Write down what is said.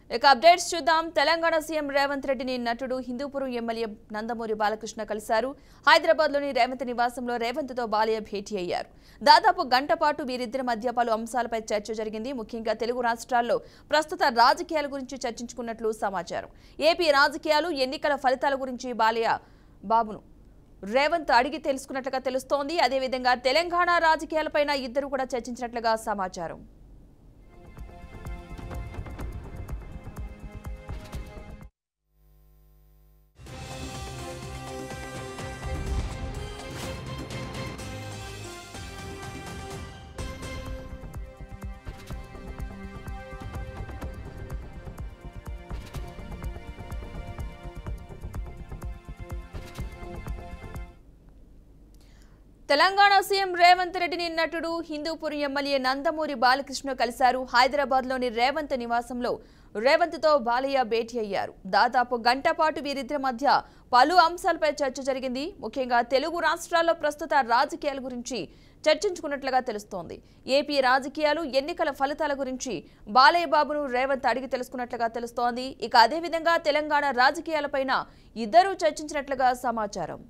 ఇక అప్డేట్స్ చూద్దాం. తెలంగాణ సీఎం రేవంత్ రెడ్డిని నటుడు హిందూపురం ఎమ్మెల్యే నందమూరి బాలకృష్ణ కలిశారు. హైదరాబాద్లోని రేవంత్ నివాసంలో రేవంత్తో బాలయ్య భేటీ అయ్యారు. దాదాపు గంట పాటు వీరిద్దరి మధ్య పలు అంశాలపై చర్చ జరిగింది. ముఖ్యంగా తెలుగు రాష్ట్రాల్లో ప్రస్తుత రాజకీయాల గురించి చర్చించుకున్నట్లు సమాచారం. ఏపీ రాజకీయాలు, ఎన్నికల ఫలితాల గురించి బాలయ్య బాబును రేవంత్ అడిగి తెలుసుకున్నట్లుగా తెలుస్తోంది. అదేవిధంగా తెలంగాణ రాజకీయాలపైన ఇద్దరు కూడా చర్చించినట్లుగా సమాచారం. తెలంగాణ సీఎం రేవంత్ రెడ్డిని నటుడు హిందూపురం ఎమ్మెల్యే నందమూరి బాలకృష్ణ కలిశారు. హైదరాబాద్లోని రేవంత్ నివాసంలో రేవంత్తో బాలయ్య భేటీ అయ్యారు. దాదాపు గంట పాటు వీరిద్దరి మధ్య పలు అంశాలపై చర్చ జరిగింది. ముఖ్యంగా తెలుగు రాష్ట్రాల్లో ప్రస్తుత రాజకీయాల గురించి చర్చించుకున్నట్లుగా తెలుస్తోంది. ఏపీ రాజకీయాలు, ఎన్నికల ఫలితాల గురించి బాలయ్య బాబును రేవంత్ అడిగి తెలుసుకున్నట్లుగా తెలుస్తోంది. ఇక అదేవిధంగా తెలంగాణ రాజకీయాలపైన ఇద్దరూ చర్చించినట్లుగా సమాచారం.